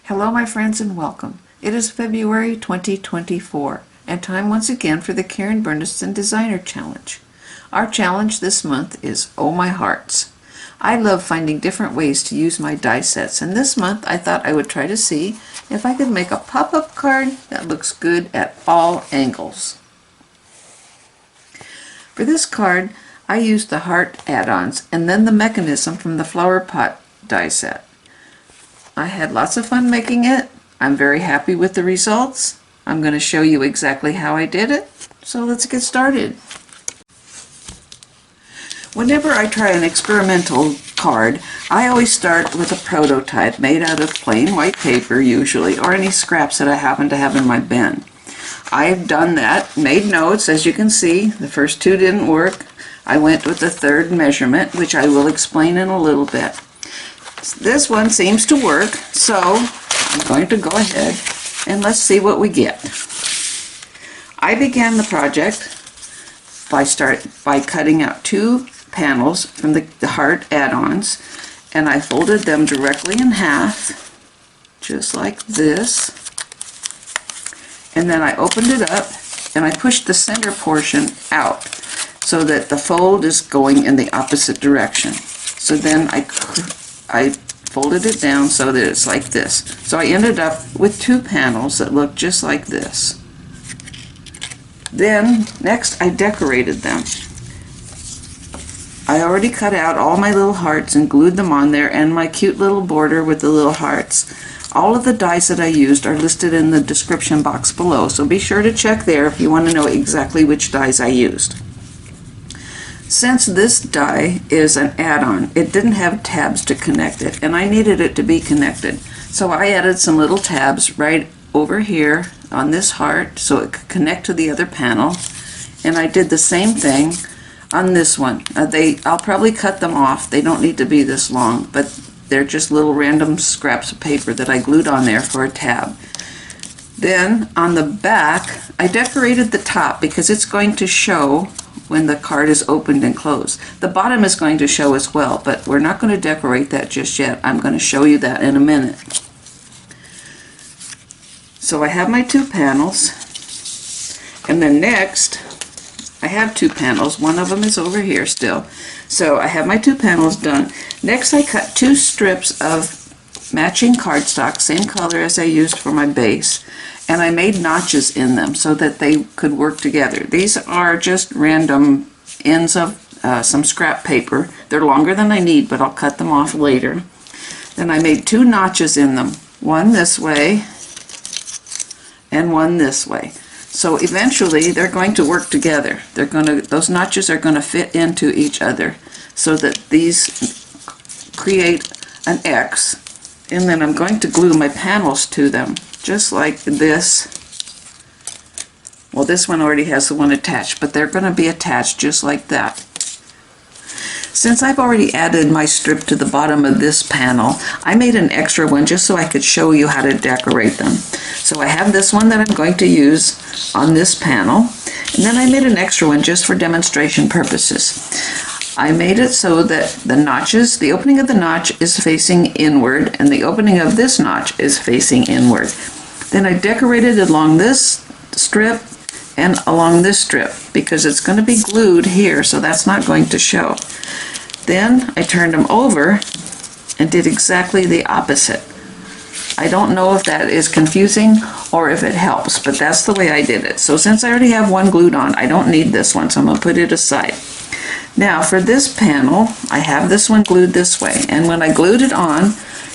Hello my friends and welcome. It is February 2024 and time once again for the Karen Bernstein Designer Challenge. Our challenge this month is Oh My Hearts. I love finding different ways to use my die sets, and this month I thought I would try to see if I could make a pop-up card that looks good at all angles. For this card I used the Heart Add-Ons and then the mechanism from the flower pot die set. I had lots of fun making it. I'm very happy with the results. I'm going to show you exactly how I did it. So let's get started. Whenever I try an experimental card, I always start with a prototype made out of plain white paper usually, or any scraps that I happen to have in my bin. I've done that, made notes. As you can see, the first two didn't work. I went with the third measurement, which I will explain in a little bit. This one seems to work, so I'm going to go ahead and let's see what we get. I began the project by cutting out two panels from the Heart Add-Ons, and I folded them directly in half, just like this. And then I opened it up and I pushed the center portion out so that the fold is going in the opposite direction. So then I folded it down so that it's like this. So I ended up with two panels that look just like this. Then next I decorated them. I already cut out all my little hearts and glued them on there, and my cute little border with the little hearts. All of the dies that I used are listed in the description box below, so be sure to check there if you want to know exactly which dies I used. Since this die is an add-on, it didn't have tabs to connect it, and I needed it to be connected. So I added some little tabs right over here on this heart so it could connect to the other panel, and I did the same thing on this one. I'll probably cut them off. They don't need to be this long, but they're just little random scraps of paper that I glued on there for a tab. Then on the back, I decorated the top because it's going to show when the card is opened and closed. The bottom is going to show as well, but we're not going to decorate that just yet. I'm going to show you that in a minute. So I have my two panels, and then next I have two panels. One of them is over here still. So I have my two panels done. Next I cut two strips of matching cardstock, same color as I used for my base, and I made notches in them so that they could work together. These are just random ends of some scrap paper. They're longer than I need, but I'll cut them off later. Then I made two notches in them, one this way and one this way. So eventually they're going to work together. Those notches are going to fit into each other so that these create an X. And then I'm going to glue my panels to them, just like this. Well, this one already has the one attached, but they're going to be attached just like that. Since I've already added my strip to the bottom of this panel, I made an extra one just so I could show you how to decorate them. So I have this one that I'm going to use on this panel, and then I made an extra one just for demonstration purposes. I made it so that the notches, the opening of the notch is facing inward, and the opening of this notch is facing inward. Then I decorated along this strip and along this strip because it's going to be glued here, so that's not going to show. Then I turned them over and did exactly the opposite. I don't know if that is confusing or if it helps, but that's the way I did it. So since I already have one glued on, I don't need this one, so I'm going to put it aside. Now for this panel, I have this one glued this way, and when I glued it on,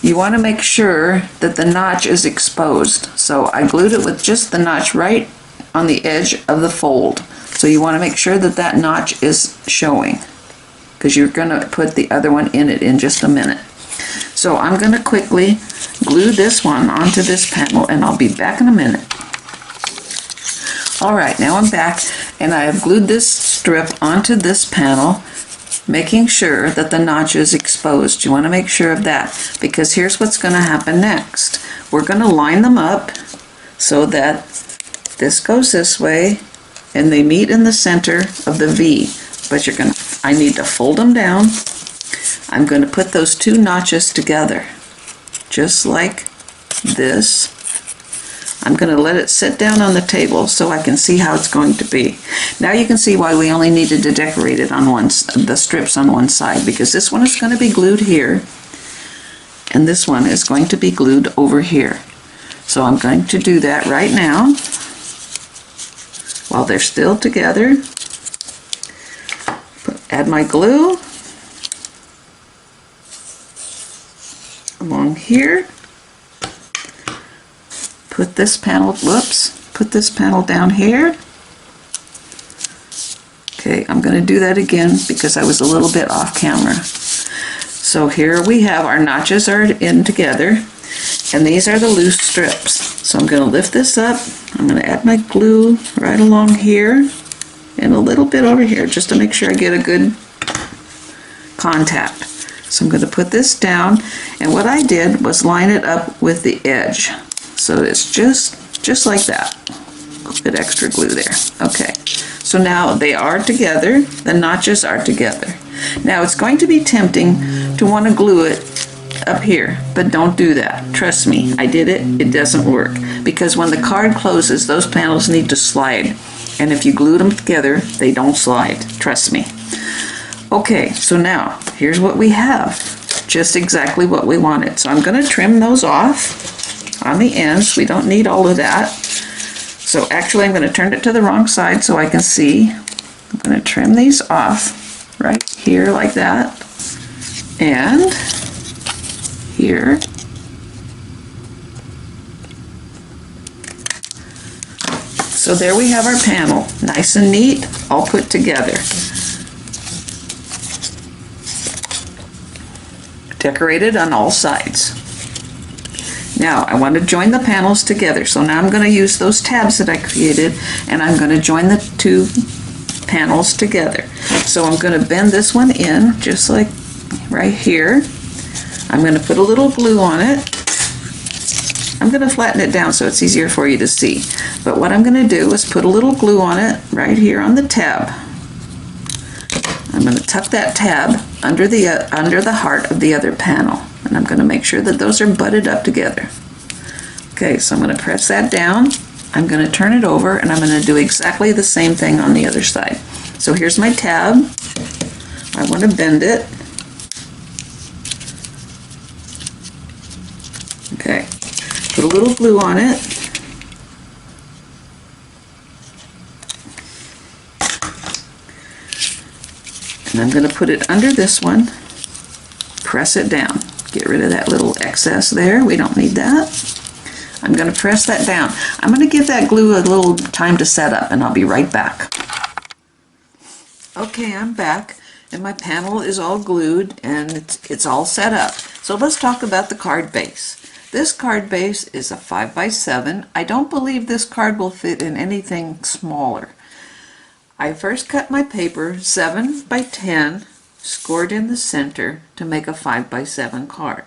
you want to make sure that the notch is exposed. So I glued it with just the notch right on the edge of the fold. So you want to make sure that that notch is showing, because you're going to put the other one in it in just a minute. So I'm going to quickly glue this one onto this panel, and I'll be back in a minute. Alright, now I'm back, and I have glued this strip onto this panel, making sure that the notch is exposed. You want to make sure of that, because here's what's going to happen next. We're going to line them up so that this goes this way, and they meet in the center of the V. But I need to fold them down. I'm going to put those two notches together, just like this. I'm going to let it sit down on the table so I can see how it's going to be. Now you can see why we only needed to decorate it on the strips on one side, because this one is going to be glued here and this one is going to be glued over here. So I'm going to do that right now while they're still together. Add my glue along here. Put this panel, put this panel down here. Okay, I'm going to do that again because I was a little bit off camera. So here we have our notches are in together, and these are the loose strips. So I'm going to lift this up. I'm going to add my glue right along here and a little bit over here just to make sure I get a good contact. So I'm going to put this down, and what I did was line it up with the edge. So it's just like that. A bit extra glue there. Okay. So now they are together. The notches are together. Now it's going to be tempting to want to glue it up here, but don't do that. Trust me, I did it. It doesn't work because when the card closes, those panels need to slide. And if you glue them together, they don't slide. Trust me. Okay, so now here's what we have. Just exactly what we wanted. So I'm going to trim those off on the ends. We don't need all of that. So actually I'm going to turn it to the wrong side so I can see. I'm going to trim these off right here like that. And here. So there we have our panel. Nice and neat, all put together. Decorated on all sides. Now I want to join the panels together, so now I'm going to use those tabs that I created and I'm going to join the two panels together. So I'm going to bend this one in just like right here. I'm going to put a little glue on it. I'm going to flatten it down so it's easier for you to see. But what I'm going to do is put a little glue on it right here on the tab. I'm going to tuck that tab under the heart of the other panel, and I'm going to make sure that those are butted up together. Okay, so I'm going to press that down. I'm going to turn it over, and I'm going to do exactly the same thing on the other side. So here's my tab. I want to bend it. Okay, put a little glue on it. And I'm going to put it under this one, press it down. Get rid of that little excess there. We don't need that. I'm going to press that down. I'm going to give that glue a little time to set up, and I'll be right back. Okay, I'm back, and my panel is all glued, and it's all set up. So let's talk about the card base. This card base is a 5x7. I don't believe this card will fit in anything smaller. I first cut my paper 7x10, scored in the center to make a 5x7 card.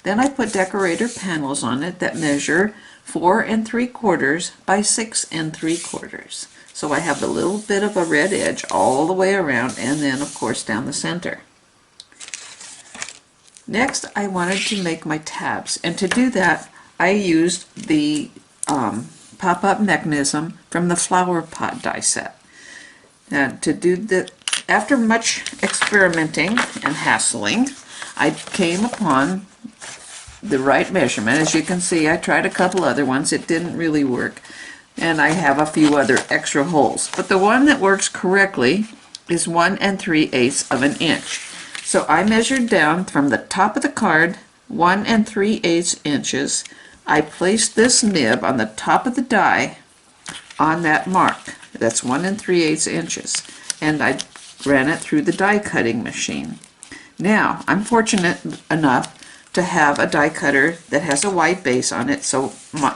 Then I put decorator panels on it that measure 4 3/4 by 6 3/4. So I have a little bit of a red edge all the way around, and then of course down the center. Next I wanted to make my tabs, and to do that I used the pop-up mechanism from the flower pot die set. And to do that, after much experimenting and hassling, I came upon the right measurement. As you can see, I tried a couple other ones. It didn't really work. And I have a few other extra holes. But the one that works correctly is 1 3/8 of an inch. So I measured down from the top of the card 1 3/8 inches. I placed this nib on the top of the die on that mark. That's 1 3/8 inches, and I ran it through the die cutting machine. Now I'm fortunate enough to have a die cutter that has a wide base on it, so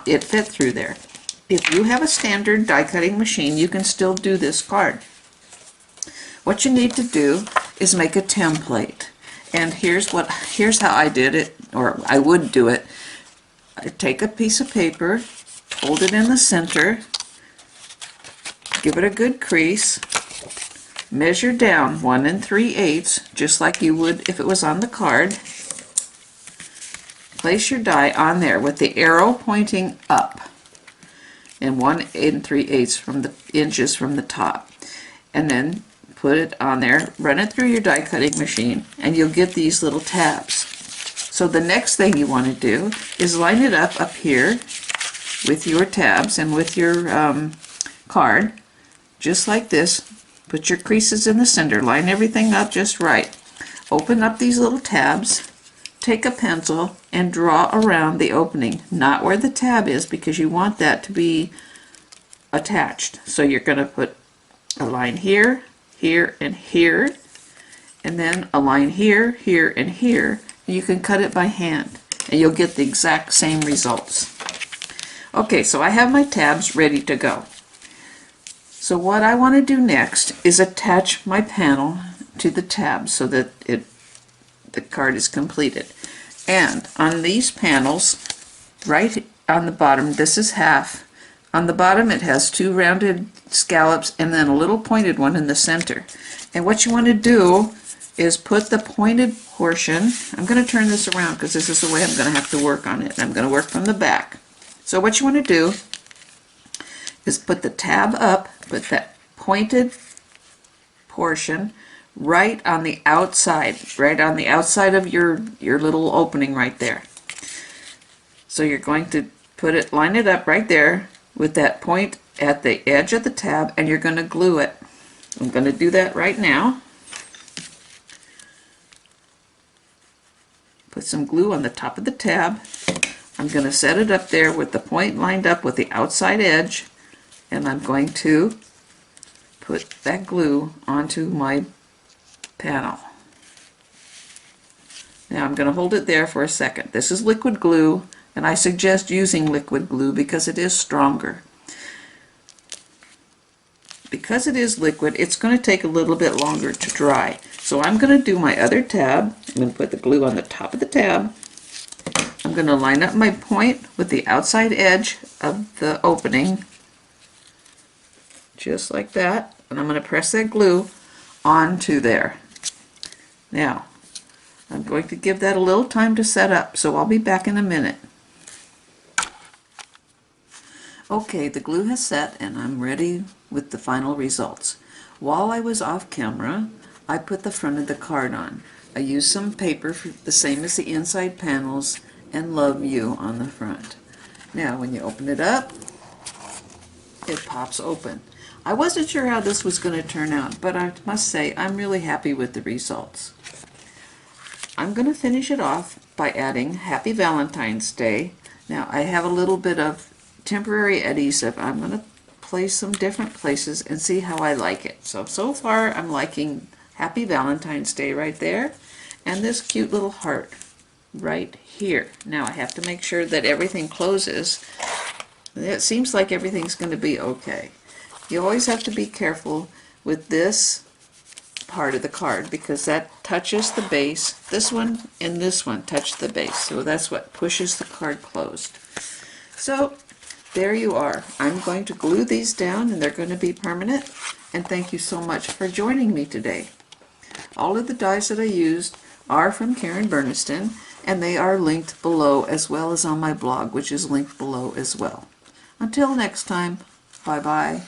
it fit through there. If you have a standard die cutting machine, you can still do this card. What you need to do is make a template, and here's how I did it, or I would do it. I take a piece of paper, hold it in the center, give it a good crease, measure down 1 3/8, just like you would if it was on the card. place your die on there with the arrow pointing up and 1 3/8 from the inches from the top, and then put it on there, run it through your die cutting machine, and you'll get these little tabs. So the next thing you want to do is line it up here with your tabs and with your card, just like this. Put your creases in the center, line everything up just right. Open up these little tabs, take a pencil and draw around the opening, not where the tab is, because you want that to be attached. So you're going to put a line here, here, and here, and then a line here, here, and here. You can cut it by hand and you'll get the exact same results. Okay, so I have my tabs ready to go. So what I want to do next is attach my panel to the tab so that the card is completed. And on these panels, right on the bottom, this is half. On the bottom it has 2 rounded scallops and then a little pointed one in the center. And what you want to do is put the pointed portion, I'm going to turn this around because this is the way I'm going to have to work on it. I'm going to work from the back. So what you want to do is put the tab up, put that pointed portion right on the outside of your little opening right there. So you're going to line it up right there with that point at the edge of the tab, and you're going to glue it. I'm going to do that right now. Put some glue on the top of the tab. I'm going to set it up there with the point lined up with the outside edge, and I'm going to put that glue onto my panel. Now I'm going to hold it there for a second. This is liquid glue, and I suggest using liquid glue because it is stronger. Because it is liquid, it's going to take a little bit longer to dry. So I'm going to do my other tab. I'm going to put the glue on the top of the tab. I'm going to line up my point with the outside edge of the opening, just like that, and I'm going to press that glue onto there. Now, I'm going to give that a little time to set up, so I'll be back in a minute. Okay, the glue has set and I'm ready with the final results. While I was off camera, I put the front of the card on. I used some paper the same as the inside panels and Love You on the front. Now when you open it up, it pops open. I wasn't sure how this was going to turn out, but I must say I'm really happy with the results. I'm going to finish it off by adding Happy Valentine's Day. Now I have a little bit of temporary adhesive. I'm going to place some different places and see how I like it. So far I'm liking Happy Valentine's Day right there, and this cute little heart right here. Now I have to make sure that everything closes. It seems like everything's going to be okay. You always have to be careful with this part of the card because that touches the base. This one and this one touch the base, so that's what pushes the card closed. So there you are. I'm going to glue these down and they're going to be permanent. And thank you so much for joining me today. All of the dies that I used are from Karen Berniston, and they are linked below as well as on my blog, which is linked below as well. Until next time, bye-bye.